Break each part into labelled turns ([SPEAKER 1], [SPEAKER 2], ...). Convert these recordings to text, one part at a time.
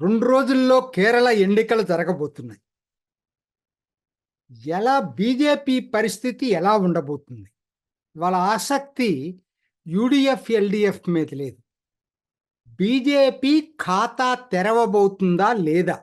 [SPEAKER 1] 2 రోజుల్లో కేరళ ఎన్నికలు జరగబోతున్నాయి. బీజేపీ పరిస్థితి ఎలా ఉండబోతుంది? వాళ్ళ ఆసక్తి యూడీఎఫ్, ఎల్డీఎఫ్ మీద లేదు. బీజేపీ ఖాతా తెరవబోతుందా లేదా?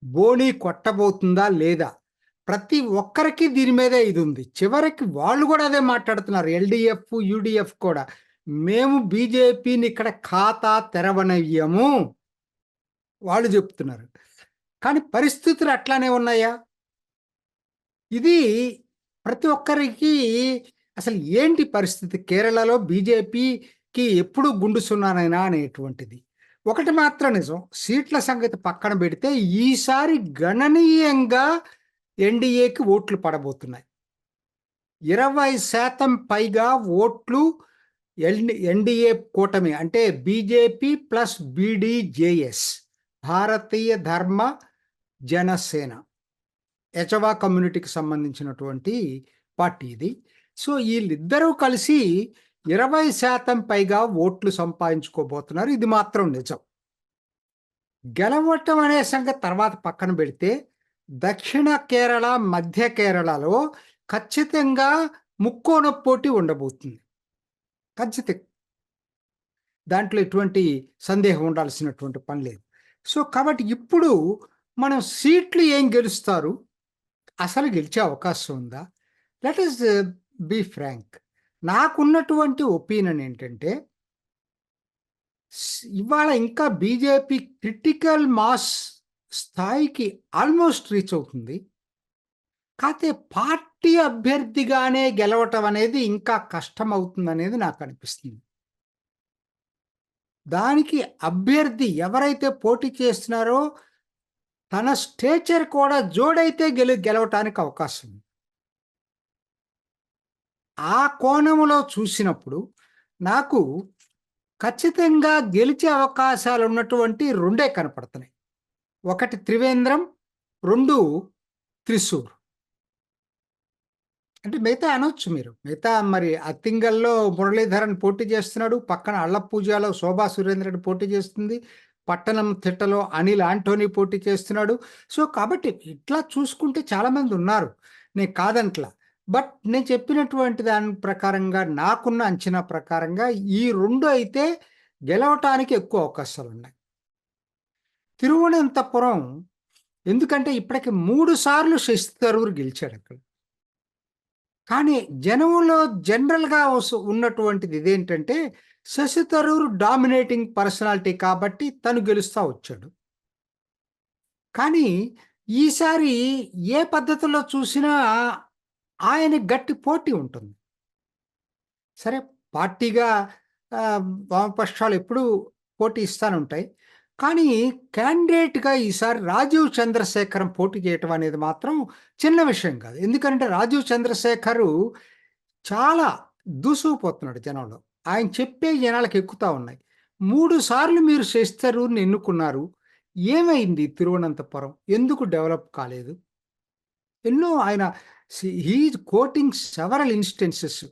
[SPEAKER 1] బోణీ కొట్టబోతుందా లేదా? ప్రతి ఒక్కరికి దీని మీదే ఇది ఉంది. చివరికి వాళ్ళు కూడా అదే మాట్లాడుతున్నారు. ఎల్డీఎఫ్, యూడీఎఫ్ కూడా. మేము బీజేపీని ఇక్కడ ఖాతా తెరవనయ్యము వాళ్ళు చెప్తున్నారు. కానీ పరిస్థితులు అట్లానే ఉన్నాయా? ఇది ప్రతి ఒక్కరికి అసలు ఏంటి పరిస్థితి? కేరళలో బీజేపీకి ఎప్పుడు గుండు సున్నానైనా అనేటువంటిది. ఒకటి మాత్రం నిజం, సీట్ల సంగతి పక్కన పెడితే ఈసారి గణనీయంగా ఎన్డీఏకి ఓట్లు పడబోతున్నాయి. 20% పైగా ఓట్లు ఎన్డీఏ కూటమి, అంటే బీజేపీ ప్లస్ బీడీజేఎస్, భారతీయ ధర్మ జనసేన, యచవా కమ్యూనిటీకి సంబంధించినటువంటి పార్టీ ఇది. సో వీళ్ళిద్దరూ కలిసి 20% పైగా ఓట్లు సంపాదించుకోబోతున్నారు. ఇది మాత్రం నిజం. గెలవటం అనే సంగతి తర్వాత పక్కన పెడితే దక్షిణ కేరళ, మధ్య కేరళలో ఖచ్చితంగా ముక్కోన పోటీ ఉండబోతుంది. ఖచ్చితంగా దాంట్లో ఎటువంటి సందేహం ఉండాల్సినటువంటి పని లేదు. సో కాబట్టి ఇప్పుడు మనం సీట్లు ఏం గెలుస్తారు, అసలు గెలిచే అవకాశం ఉందా? Let us be frank. నాకున్నటువంటి ఒపీనియన్ ఏంటంటే, ఇవాళ ఇంకా బీజేపీ క్రిటికల్ మాస్ స్థాయికి ఆల్మోస్ట్ రీచ్ అవుతుంది. కాకపోతే పార్టీ అభ్యర్థిగానే గెలవటం అనేది ఇంకా కష్టం అవుతుందనేది నాకు అనిపిస్తుంది. దానికి అభ్యర్థి ఎవరైతే పోటీ చేస్తున్నారో తన స్టేచర్ కూడా జోడైతే గెలవటానికి అవకాశం ఉంది. ఆ కోణంలో చూసినప్పుడు నాకు ఖచ్చితంగా గెలిచే అవకాశాలు ఉన్నటువంటి రెండే కనపడుతున్నాయి. ఒకటి త్రివేంద్రం, 2 త్రిశూర్. అంటే మిగతా అనొచ్చు మీరు. మిగతా మరి అత్తింగల్లో మురళీధరన్ పోటీ చేస్తున్నాడు. పక్కన అళ్ళపూజలో శోభా సురేంద్రన్ పోటీ చేస్తుంది. పట్టణం తిట్టలో అనిల్ ఆంటోనీ పోటీ చేస్తున్నాడు. సో కాబట్టి ఇట్లా చూసుకుంటే చాలామంది ఉన్నారు, నేను కాదంట్లా. బట్ నేను చెప్పినటువంటి దాని ప్రకారంగా, నాకున్న అంచనా ప్రకారంగా ఈ 2 అయితే గెలవటానికి ఎక్కువ అవకాశాలు ఉన్నాయి. తిరువనంతపురం ఎందుకంటే ఇప్పటికి 3 సార్లు శశి థరూర్ గెలిచాడు అక్కడ. కానీ జనంలో జనరల్గా ఉన్నటువంటిది ఇదేంటంటే, శశి థరూర్ డామినేటింగ్ పర్సనాలిటీ కాబట్టి తను గెలుస్తూ వచ్చాడు. కానీ ఈసారి ఏ పద్ధతిలో చూసినా ఆయన గట్టి పోటీ ఉంటుంది. సరే, పార్టీగా వామపక్షాలు ఎప్పుడూ పోటీ ఇస్తానే ఉంటాయి. కానీ క్యాండిడేట్గా ఈసారి రాజీవ్ చంద్రశేఖరం పోటీ చేయటం అనేది మాత్రం చిన్న విషయం కాదు. ఎందుకంటే రాజీవ్ చంద్రశేఖరు చాలా దూసుకుపోతున్నాడు జనంలో. ఆయన చెప్పే జనాలకు ఎక్కుతా ఉన్నాయి. 3 సార్లు మీరు శశి థరూర్‌ని ఎన్నుకున్నారు. ఏమైంది తిరువనంతపురం? ఎందుకు డెవలప్ కాలేదు? ఎన్నో ఆయన he is quoting several instances.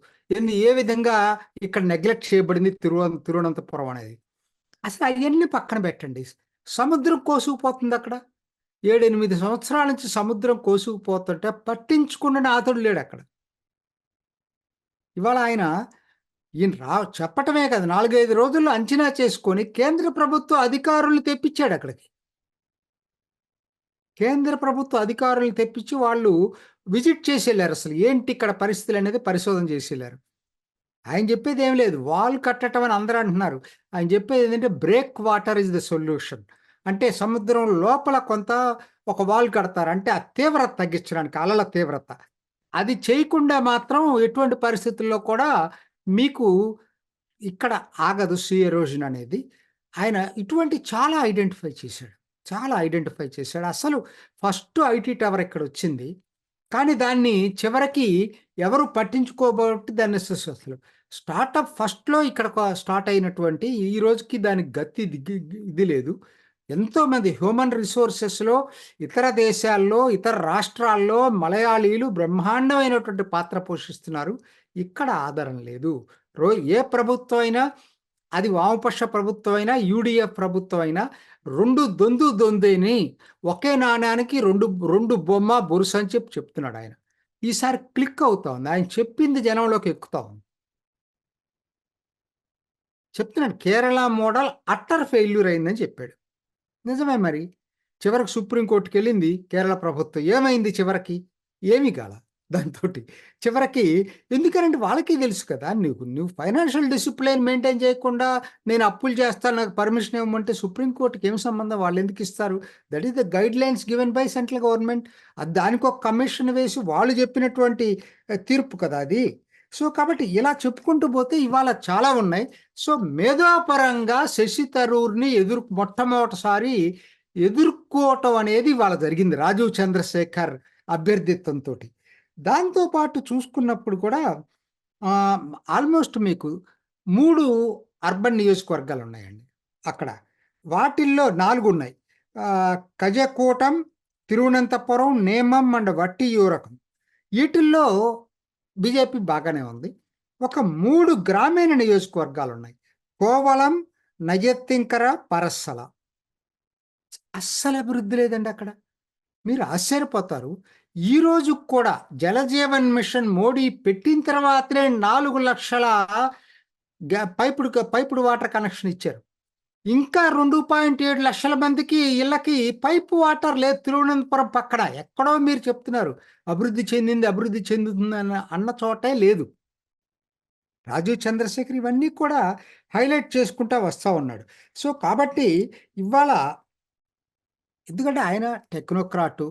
[SPEAKER 1] ఏ విధంగా ఇక్కడ నెగ్లెక్ట్ చేయబడింది తిరువనంతపురం అనేది. అసలు అయన్నీ పక్కన పెట్టండి. సముద్రం కోసుకుపోతుందక్కడ. 7, 8 సంవత్సరాల నుంచి సముద్రం కోసుకుపోతుంటే పట్టించుకున్న నాథుడు లేడక్కడ. ఇవాళ ఈయన చెప్పటమే కాదు, 4, 5 రోజుల్లో అంచనా చేసుకొని కేంద్ర ప్రభుత్వ అధికారులను తెప్పించాడు అక్కడికి. కేంద్ర ప్రభుత్వ అధికారులను తెప్పించి వాళ్ళు విజిట్ చేసెళ్ళారు. అసలు ఏంటి ఇక్కడ పరిస్థితులు అనేది పరిశోధన చేసెళ్ళారు. ఆయన చెప్పేది ఏం లేదు, వాల్ కట్టడం అని అందరూ అంటున్నారు. ఆయన చెప్పేది ఏంటంటే break water is the solution. అంటే సముద్రం లోపల కొంత ఒక వాల్ కడతారు. అంటే ఆ తీవ్రత తగ్గించడానికి, అలల తీవ్రత. అది చేయకుండా మాత్రం ఎటువంటి పరిస్థితుల్లో కూడా మీకు ఇక్కడ ఆగదు సీ ఎరోజన్ అనేది. ఆయన ఇటువంటి చాలా ఐడెంటిఫై చేశాడు. అసలు ఫస్ట్ ఐటీ టవర్ ఇక్కడ వచ్చింది. కానీ దాన్ని చివరికి ఎవరు పట్టించుకోబట్టి దాన్ని అసలు స్టార్టప్ ఫస్ట్‌లో ఇక్కడ స్టార్ట్ అయినటువంటి ఈ రోజుకి దానికి గతి ఇది లేదు. ఎంతోమంది హ్యూమన్ రిసోర్సెస్‌లో ఇతర దేశాల్లో, ఇతర రాష్ట్రాల్లో మలయాళీలు బ్రహ్మాండమైనటువంటి పాత్ర పోషిస్తున్నారు. ఇక్కడ ఆదరణ లేదు. ఏ ప్రభుత్వం అయినా అది వామపక్ష ప్రభుత్వం అయినా యూడిఎఫ్ ప్రభుత్వం అయినా రెండు దొందేని ఒకే నాణ్యానికి రెండు బొమ్మ బొరుసు అని చెప్తున్నాడు ఆయన. ఈసారి క్లిక్ అవుతా ఉంది. ఆయన చెప్పింది జనంలోకి ఎక్కుతా ఉంది. చెప్తున్నాడు కేరళ మోడల్ అట్టర్ ఫెయిల్యూర్ అయిందని చెప్పాడు. నిజమే మరి. చివరికి సుప్రీంకోర్టుకి వెళ్ళింది కేరళ ప్రభుత్వం. ఏమైంది చివరికి? ఏమీ కాల దాంతోటి. చివరికి ఎందుకనంటే వాళ్ళకి తెలుసు కదా, నువ్వు ఫైనాన్షియల్ డిసిప్లిన్ మెయింటైన్ చేయకుండా నేను అప్పులు చేస్తాను, నాకు పర్మిషన్ ఇవ్వమంటే సుప్రీంకోర్టుకి ఏం సంబంధం? వాళ్ళు ఎందుకు ఇస్తారు? That is the guide lines given by central government. దానికి ఒక కమిషన్ వేసి వాళ్ళు చెప్పినటువంటి తీర్పు కదా అది. సో కాబట్టి ఇలా చెప్పుకుంటూ పోతే ఇవాళ చాలా ఉన్నాయి. సో మేధోపరంగా శశి థరూర్ని మొట్టమొదటిసారి ఎదుర్కోవటం అనేది ఇవాళ జరిగింది రాజీవ్ చంద్రశేఖర్ అభ్యర్థిత్వంతో. దాంతోపాటు చూసుకున్నప్పుడు కూడా ఆల్మోస్ట్ మీకు 3 అర్బన్ నియోజకవర్గాలు ఉన్నాయండి అక్కడ. వాటిల్లో 4 ఉన్నాయి. కజకోటం, తిరువనంతపురం, నేమం అండ్ వట్టియూరకం. వీటిల్లో బీజేపీ బాగానే ఉంది. ఒక 3 గ్రామీణ నియోజకవర్గాలు ఉన్నాయి. కోవలం, నజెత్తింకర, పరస్సల. అస్సలు అభివృద్ధి లేదండి అక్కడ. మీరు ఆశ్చర్యపోతారు. ఈ రోజు కూడా జలజీవన్ మిషన్ మోడీ పెట్టిన తర్వాతనే 4 లక్షల పైపుడు వాటర్ కనెక్షన్ ఇచ్చారు. ఇంకా 2.7 లక్షల మందికి ఇళ్ళకి పైపు వాటర్ లేదు. తిరువనంతపురం పక్కన ఎక్కడో మీరు చెప్తున్నారు అభివృద్ధి చెందుతుంది అన్న చోటే లేదు. రాజీవ్ చంద్రశేఖర్ ఇవన్నీ కూడా హైలైట్ చేసుకుంటా వస్తూ ఉన్నాడు. సో కాబట్టి ఇవాళ ఎందుకంటే ఆయన టెక్నోక్రాటు,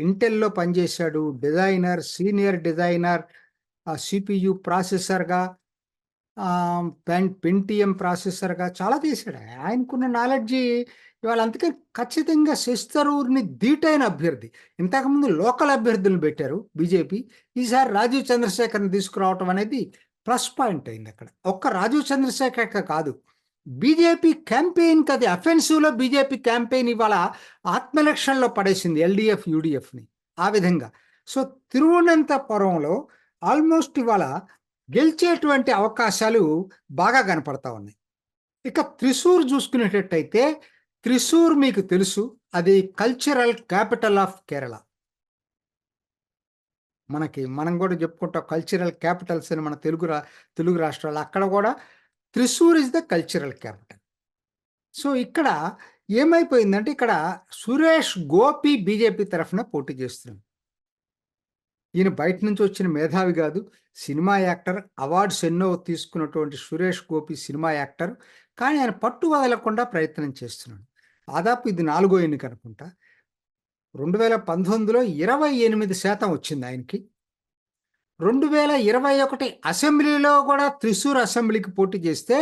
[SPEAKER 1] ఇంటెల్లో పనిచేశాడు, డిజైనర్, సీనియర్ డిజైనర్, సిపియు ప్రాసెసర్గా, పెంటిఎం ప్రాసెసర్గా చాలా చేశాడు. ఆయనకున్న నాలెడ్జి ఇవాళ అందుకని ఖచ్చితంగా శశి థరూర్ని ధీటైన అభ్యర్థి. ఇంతకుముందు లోకల్ అభ్యర్థులను పెట్టారు బీజేపీ. ఈసారి రాజీవ్ చంద్రశేఖర్ని తీసుకురావటం అనేది ప్లస్ పాయింట్ అయింది అక్కడ. ఒక్క రాజీవ్ చంద్రశేఖర్ కాదు, బీజేపీ క్యాంపెయిన్కి అది అఫెన్సివ్లో బీజేపీ క్యాంపెయిన్ ఇవాళ ఆత్మలక్ష్యంలో పడేసింది ఎల్డిఎఫ్ యూడిఎఫ్ని ఆ విధంగా. సో తిరువనంతపురంలో ఆల్మోస్ట్ ఇవాళ గెలిచేటువంటి అవకాశాలు బాగా కనపడతా ఉన్నాయి. ఇక త్రిశూర్ చూసుకునేటట్టయితే త్రిశూర్ మీకు తెలుసు, అది కల్చరల్ క్యాపిటల్ ఆఫ్ కేరళ. మనం కూడా చెప్పుకుంటాం కల్చరల్ క్యాపిటల్స్ అని మన తెలుగు రాష్ట్రాలు. అక్కడ కూడా Thrissur is the cultural capital. So ఇక్కడ ఏమైపోయిందంటే ఇక్కడ సురేష్ గోపి బీజేపీ తరఫున పోటీ చేస్తున్నాడు. ఈయన బయట నుంచి వచ్చిన మేధావి కాదు, సినిమా యాక్టర్. అవార్డ్స్ ఎన్నో తీసుకున్నటువంటి సురేష్ గోపి సినిమా యాక్టర్. కానీ ఆయన పట్టు వదలకుండా ప్రయత్నం చేస్తున్నాడు. దాదాపు ఇది 4వ ఎన్నిక అనుకుంటా. 2019లో 28% వచ్చింది ఆయనకి. 2021 అసెంబ్లీలో కూడా త్రిశూర్ అసెంబ్లీకి పోటీ చేస్తే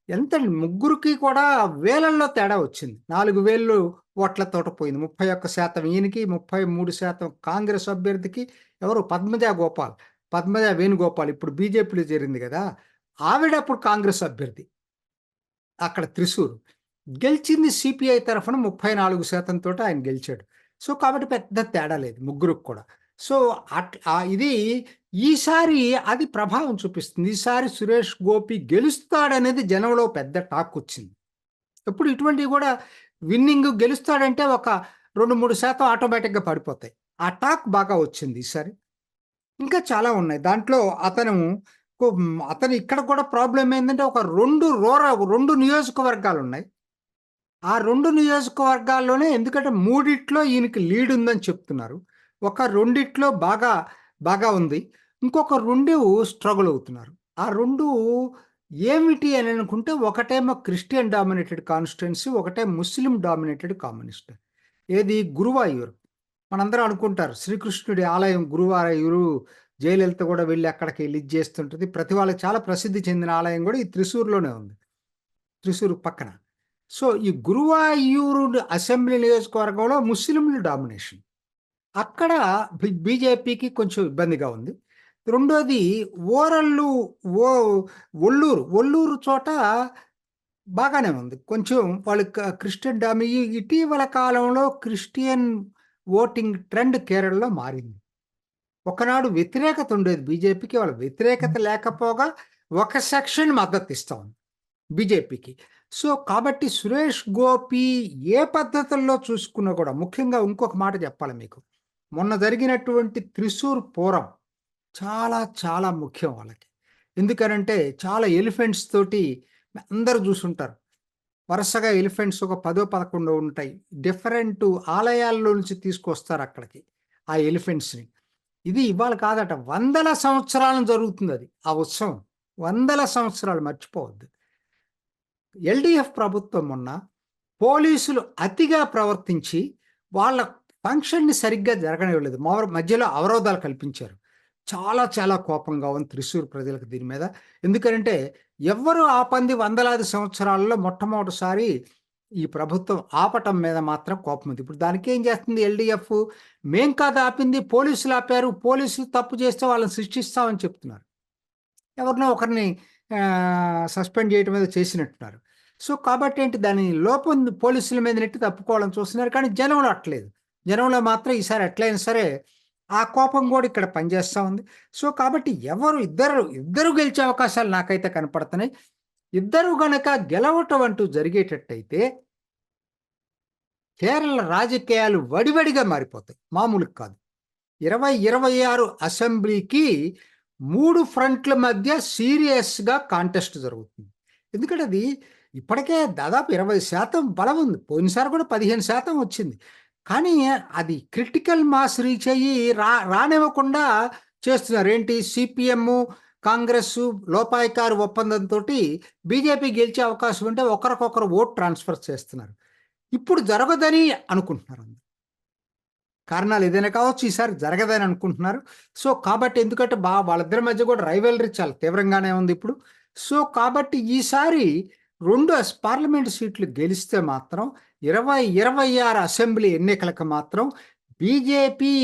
[SPEAKER 1] ఎంత ముగ్గురికి కూడా వేలల్లో తేడా వచ్చింది. 4,000 ఓట్లతోట పోయింది. 31% ఈయనకి, 33% కాంగ్రెస్ అభ్యర్థికి. ఎవరు? పద్మజ వేణుగోపాల్ ఇప్పుడు బీజేపీలో చేరింది కదా, ఆవిడ అప్పుడు కాంగ్రెస్ అభ్యర్థి. అక్కడ త్రిశూర్ గెలిచింది సిపిఐ తరఫున 34% తోటి ఆయన గెలిచాడు. సో కాబట్టి పెద్ద తేడా లేదు ముగ్గురికి కూడా. సో ఇది ఈసారి అది ప్రభావం చూపిస్తుంది. ఈసారి సురేష్ గోపి గెలుస్తాడనేది జనంలో పెద్ద టాక్ వచ్చింది. ఎప్పుడు ఇటువంటివి కూడా విన్నింగ్ గెలుస్తాడంటే ఒక 2-3% ఆటోమేటిక్గా పడిపోతాయి. ఆ టాక్ బాగా వచ్చింది ఈసారి. ఇంకా చాలా ఉన్నాయి దాంట్లో. అతను ఇక్కడ కూడా ప్రాబ్లం ఏంటంటే ఒక 2 నియోజకవర్గాలు ఉన్నాయి. ఆ 2 నియోజకవర్గాల్లోనే ఎందుకంటే 3 ఈయనకి లీడ్ ఉందని చెప్తున్నారు. ఒక 2 బాగా ఉంది. ఇంకొక 2 స్ట్రగుల్ అవుతున్నారు. ఆ 2 ఏమిటి అని అనుకుంటే ఒకటేమో క్రిస్టియన్ డామినేటెడ్ కాన్స్టిట్యున్సీ, ఒకటే ముస్లిం డామినేటెడ్ కామ్యూనిస్ట్. ఏది? గురువాయూర్. మనందరూ అనుకుంటారు శ్రీకృష్ణుడి ఆలయం గురువాయూరు, జయలలిత కూడా వెళ్ళి అక్కడికి లీడ్ చేస్తుంటుంది. ప్రతి వాళ్ళకి చాలా ప్రసిద్ధి చెందిన ఆలయం కూడా ఈ త్రిశూర్లోనే ఉంది, త్రిశూర్ పక్కన. సో ఈ గురువాయూరు అసెంబ్లీ నియోజకవర్గంలో ముస్లింలు డామినేషన్. అక్కడ బీజేపీకి కొంచెం ఇబ్బందిగా ఉంది. రెండోది ఒల్లూరు చోట బాగానే ఉంది. కొంచెం వాళ్ళు క్రిస్టియన్ ఇటీవల కాలంలో క్రిస్టియన్ ఓటింగ్ ట్రెండ్ కేరళలో మారింది. ఒకనాడు వ్యతిరేకత ఉండేది బీజేపీకి, వాళ్ళ వ్యతిరేకత లేకపోగా ఒక సెక్షన్ మద్దతు ఇస్తా ఉంది. బీజేపీకి. సో, కాబట్టి సురేష్ గోపి ఏ పద్ధతుల్లో చూసుకున్నా కూడా ముఖ్యంగా ఇంకొక మాట చెప్పాలి మీకు. మొన్న జరిగినటువంటి త్రిశూర్ పూరం చాలా చాలా ముఖ్యం వాళ్ళకి. ఎందుకనంటే చాలా ఎలిఫెంట్స్ తోటి అందరూ జూసుంటారు. వరుసగా ఎలిఫెంట్స్ ఒక 10, 11 ఉంటాయి. డిఫరెంట్ ఆలయాల్లో నుంచి తీసుకొస్తారక్కడికి ఆ ఎలిఫెంట్స్‌ని. ఇది ఇవాళ కాదట. వందల సంవత్సరాలు జరుగుతుందది. ఆ ఉత్సవం. వందల సంవత్సరాలు మర్చిపోవద్దు. ఎల్‌డీఎఫ్ ప్రభుత్వం మొన్న పోలీసులు అతిగా ప్రవర్తించి వాళ్ళ ఫంక్షన్‌ని సరిగ్గా జరగనివ్వలేదు. మధ్యలో అవరోధాలు కల్పించారు. చాలా చాలా కోపంగా ఉంది త్రిశూర్ ప్రజలకు దీని మీద. ఎందుకనంటే ఎవ్వరు ఆపంది వందలాది సంవత్సరాల్లో మొట్టమొదటిసారి ఈ ప్రభుత్వం ఆపటం మీద మాత్రం కోపముంది. ఇప్పుడు దానికేం చేస్తుంది ఎల్‌డీఎఫ్, మేం కాదు ఆపింది పోలీసులు ఆపారు. పోలీసులు తప్పు చేస్తే వాళ్ళని శిక్షిస్తామని చెప్తున్నారు. ఎవరినో ఒకరిని సస్పెండ్ చేయటం ఏదో చేసినట్టున్నారు. సో, కాబట్టేంటి దాని లోపం పోలీసుల మీద నెట్టి తప్పుకోవాలని చూస్తున్నారు. కానీ జనంలో అట్లేదు. జనంలో మాత్రం ఈసారి ఎట్లైనా సరే ఆ కోపం గూడా ఇక్కడ పనిచేస్తా ఉంది. సో, కాబట్టి ఇద్దరు గెలిచే అవకాశాలు నాకైతే కనపడుతున్నాయి. ఇద్దరు గనక గెలవటం అంటూ జరిగేటట్టయితే కేరళ రాజకీయాలు వడివడిగా మారిపోతాయి. మామూలుగా కాదు. 2026 అసెంబ్లీకి 3 ఫ్రంట్‌ల మధ్య సీరియస్‌గా కాంటెస్ట్ జరుగుతుంది. ఎందుకంటే అది ఇప్పటికే దాదాపు 20% బలం ఉంది. పోయినసారి కూడా 15% వచ్చింది. కానీ అది క్రిటికల్ మాస్ రీచ్ అయ్యి రానివ్వకుండా చేస్తున్నారు. ఏంటి సిపిఎమ్ము, కాంగ్రెస్సు లోపాయికారు ఒప్పందంతోటి బీజేపీ గెలిచే అవకాశం ఉంటే ఒకరికొకరు ఓట్ ట్రాన్స్‌ఫర్ చేస్తున్నారు. ఇప్పుడు జరగదని అనుకుంటున్నారు. కారణాలు ఏదైనా కావచ్చు. ఈసారి జరగదని అనుకుంటున్నారు. సో, కాబట్టి ఎందుకంటే వాళ్ళిద్దరి మధ్య కూడా రైవల్రీ చాలా తీవ్రంగానే ఉంది ఇప్పుడు. సో, కాబట్టి ఈసారి 2 పార్లమెంట్ సీట్లు గెలిస్తే మాత్రం 2026 అసెంబ్లీ ఎన్నికలకు మాత్రం బీజేపీ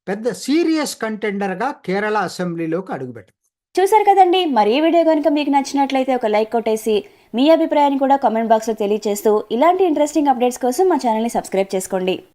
[SPEAKER 1] పెద్ద సీరియస్ కంటెండర్‌గా కేరళ అసెంబ్లీలోకి అడుగుపెట్టింది.
[SPEAKER 2] చూసారు కదండి. మరి ఈ వీడియో కనుక మీకు నచ్చినట్లయితే ఒక లైక్ కొట్టేసి మీ అభిప్రాయాన్ని కూడా కామెంట్ బాక్స్‌లో తెలియజేస్తూ ఇలాంటి ఇంట్రెస్టింగ్ అప్డేట్స్ కోసం మా ఛానల్‌ని సబ్స్క్రైబ్ చేసుకోండి.